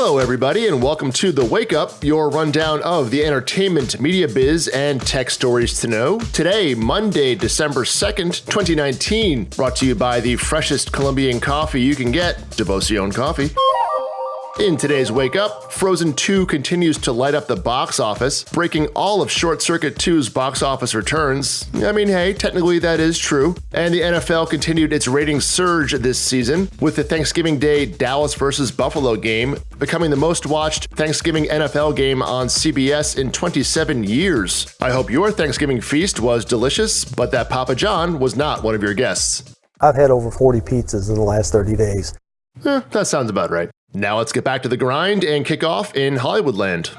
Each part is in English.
Hello, everybody, and welcome to The Wake Up, your rundown of the entertainment, media biz, and tech stories to know. Today, Monday, December 2nd, 2019, brought to you by the freshest Colombian coffee you can get, Devoción Coffee. In today's Wake Up, Frozen 2 continues to light up the box office, breaking all of Short Circuit 2's box office returns. I mean, hey, technically that is true. And the NFL continued its ratings surge this season, with the Thanksgiving Day Dallas vs. Buffalo game becoming the most watched Thanksgiving NFL game on CBS in 27 years. I hope your Thanksgiving feast was delicious, but that Papa John was not one of your guests. I've had over 40 pizzas in the last 30 days. That sounds about right. Now let's get back to the grind and kick off in Hollywoodland.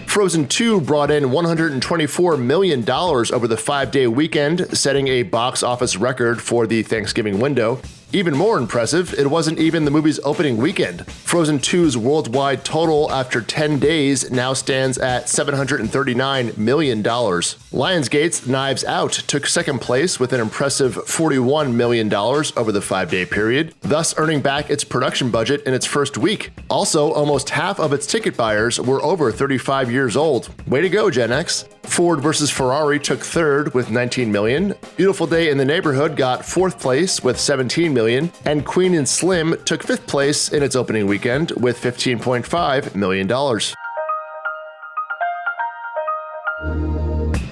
Frozen 2 brought in $124 million over the 5-day weekend, setting a box office record for the Thanksgiving window. Even more impressive, it wasn't even the movie's opening weekend. Frozen 2's worldwide total after 10 days now stands at $739 million. Lionsgate's Knives Out took second place with an impressive $41 million over the 5-day period, thus earning back its production budget in its first week. Also, almost half of its ticket buyers were over 35 years old. Way to go, Gen X. Ford vs. Ferrari took third with $19 million. Beautiful Day in the Neighborhood got fourth place with $17 million. And Queen and Slim took fifth place in its opening weekend with $15.5 million.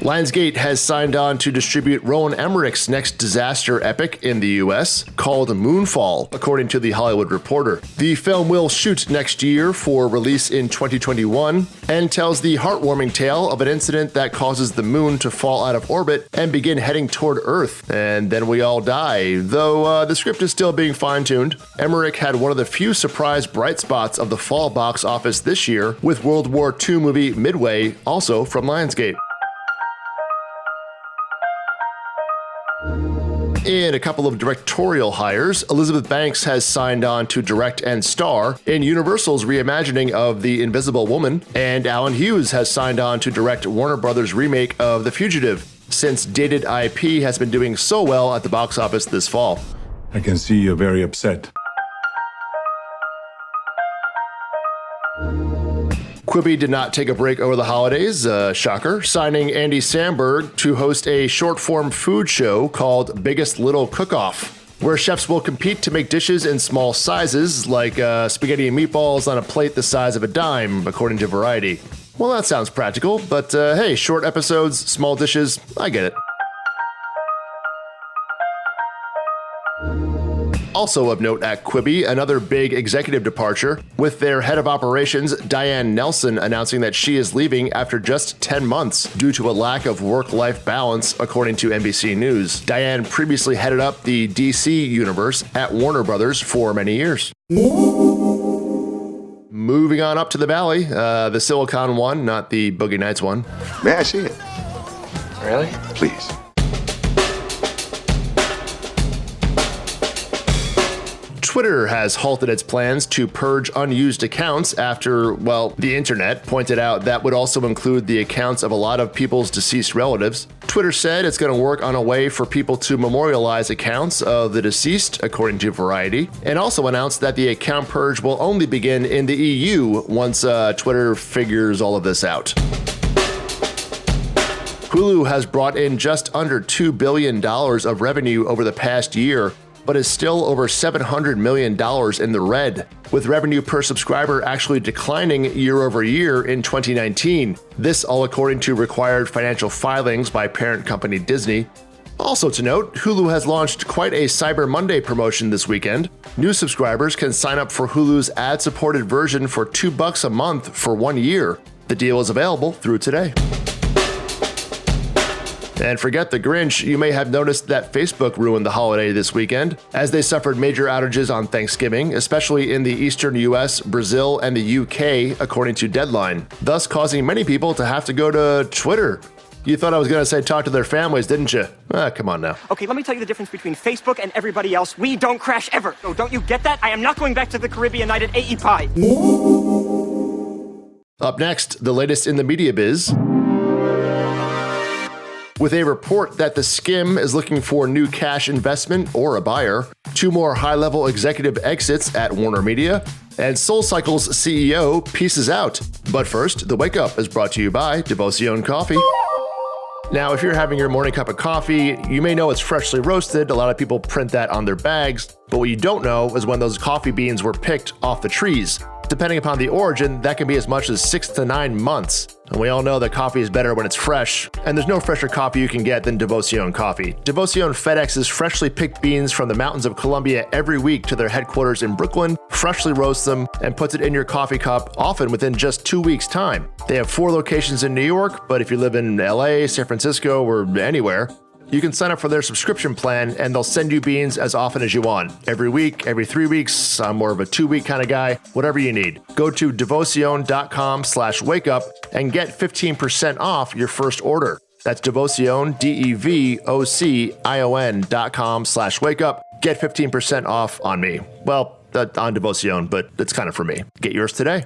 Lionsgate has signed on to distribute Roland Emmerich's next disaster epic in the US, called Moonfall, according to The Hollywood Reporter. The film will shoot next year for release in 2021 and tells the heartwarming tale of an incident that causes the moon to fall out of orbit and begin heading toward Earth, and then we all die. Though the script is still being fine-tuned, Emmerich had one of the few surprise bright spots of the fall box office this year with World War II movie Midway, also from Lionsgate. In a couple of directorial hires, Elizabeth Banks has signed on to direct and star in Universal's reimagining of The Invisible Woman, and Alan Hughes has signed on to direct Warner Brothers' remake of The Fugitive, since dated IP has been doing so well at the box office this fall. I can see you're very upset. Quibi did not take a break over the holidays, shocker, signing Andy Samberg to host a short-form food show called Biggest Little Cook-Off, where chefs will compete to make dishes in small sizes, like spaghetti and meatballs on a plate the size of a dime, according to Variety. Well, that sounds practical, but hey, short episodes, small dishes, I get it. Also of note at Quibi, another big executive departure, with their head of operations, Diane Nelson, announcing that she is leaving after just 10 months due to a lack of work-life balance, according to NBC News. Diane previously headed up the DC universe at Warner Brothers for many years. Moving on up to the Valley, the Silicon one, not the Boogie Nights one. May I see it? Really? Please. Twitter has halted its plans to purge unused accounts after, well, the internet pointed out that would also include the accounts of a lot of people's deceased relatives. Twitter said it's going to work on a way for people to memorialize accounts of the deceased, according to Variety, and also announced that the account purge will only begin in the EU once Twitter figures all of this out. Hulu has brought in just under $2 billion of revenue over the past year, but is still over $700 million in the red, with revenue per subscriber actually declining year over year in 2019. This all according to required financial filings by parent company Disney. Also to note, Hulu has launched quite a Cyber Monday promotion this weekend. New subscribers can sign up for Hulu's ad-supported version for $2 a month for 1 year. The deal is available through today. And forget the Grinch, you may have noticed that Facebook ruined the holiday this weekend, as they suffered major outages on Thanksgiving, especially in the eastern US, Brazil, and the UK, according to Deadline, thus causing many people to have to go to Twitter. You thought I was going to say talk to their families, didn't you? Come on now. Okay, let me tell you the difference between Facebook and everybody else. We don't crash ever. So don't you get that? I am not going back to the Caribbean night at AE Pie. Up next, the latest in the media biz. with a report that the Skim is looking for new cash investment or a buyer, 2 more high-level executive exits at Warner Media, and SoulCycle's CEO pieces out. But first, the Wake Up is brought to you by Devoción Coffee. Now, if you're having your morning cup of coffee, you may know it's freshly roasted. A lot of people print that on their bags, but what you don't know is when those coffee beans were picked off the trees. Depending upon the origin, that can be as much as 6 to 9 months. And we all know that coffee is better when it's fresh, and there's no fresher coffee you can get than Devoción Coffee. Devoción FedExes freshly picked beans from the mountains of Colombia every week to their headquarters in Brooklyn, freshly roasts them, and puts it in your coffee cup, often within just 2 weeks' time. They have 4 locations in New York, but if you live in LA, San Francisco, or anywhere, you can sign up for their subscription plan and they'll send you beans as often as you want. Every week, every 3 weeks, I'm more of a 2-week kind of guy, whatever you need. Go to devoción.com/wakeup and get 15% off your first order. That's Devoción, DEVOCION.com/wakeup. Get 15% off on me. Well, on Devoción, but it's kind of for me. Get yours today.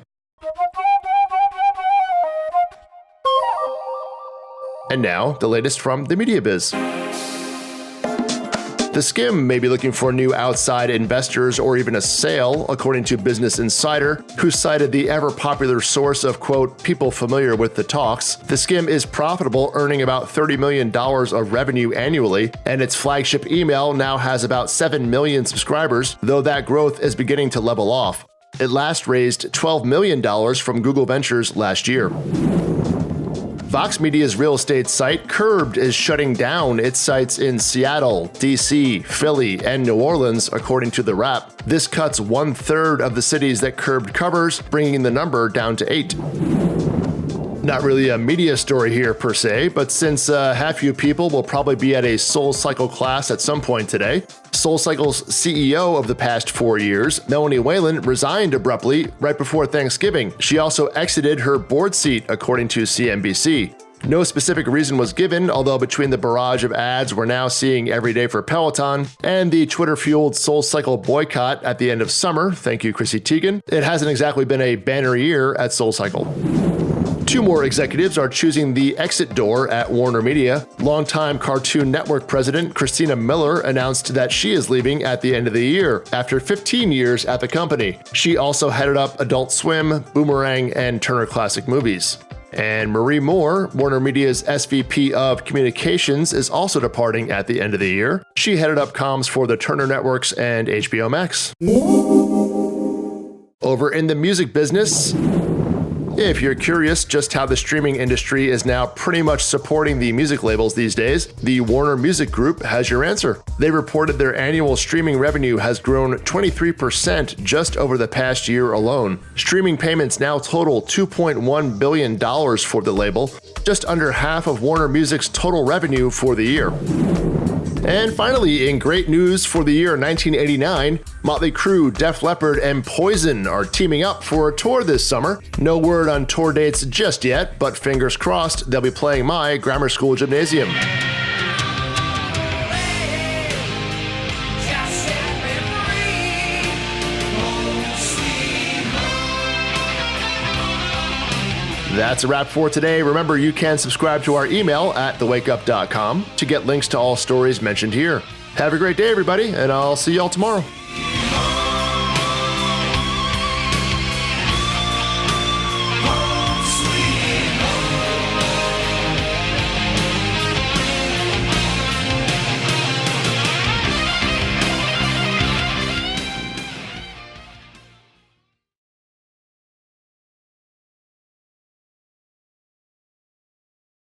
And now, the latest from the media biz. The Skim may be looking for new outside investors or even a sale, according to Business Insider, who cited the ever-popular source of, quote, people familiar with the talks. The Skim is profitable, earning about $30 million of revenue annually, and its flagship email now has about 7 million subscribers, though that growth is beginning to level off. It last raised $12 million from Google Ventures last year. Vox Media's real estate site Curbed is shutting down its sites in Seattle, DC, Philly, and New Orleans, according to The Wrap. This cuts 1/3 of the cities that Curbed covers, bringing the number down to 8. Not really a media story here per se, but since half you people will probably be at a SoulCycle class at some point today, SoulCycle's CEO of the past 4 years, Melanie Whalen, resigned abruptly right before Thanksgiving. She also exited her board seat, according to CNBC. No specific reason was given, although between the barrage of ads we're now seeing every day for Peloton and the Twitter-fueled SoulCycle boycott at the end of summer, thank you Chrissy Teigen, it hasn't exactly been a banner year at SoulCycle. 2 more executives are choosing the exit door at Warner Media. Longtime Cartoon Network president Christina Miller announced that she is leaving at the end of the year, after 15 years at the company. She also headed up Adult Swim, Boomerang, and Turner Classic Movies. And Marie Moore, Warner Media's SVP of Communications, is also departing at the end of the year. She headed up comms for the Turner Networks and HBO Max. Over in the music business, if you're curious just how the streaming industry is now pretty much supporting the music labels these days, the Warner Music Group has your answer. They reported their annual streaming revenue has grown 23% just over the past year alone. Streaming payments now total $2.1 billion for the label, just under half of Warner Music's total revenue for the year. And finally, in great news for the year 1989, Motley Crue, Def Leppard, and Poison are teaming up for a tour this summer. No word on tour dates just yet, but fingers crossed they'll be playing my grammar school gymnasium. That's a wrap for today. Remember, you can subscribe to our email at thewakeup.com to get links to all stories mentioned here. Have a great day, everybody, and I'll see y'all tomorrow.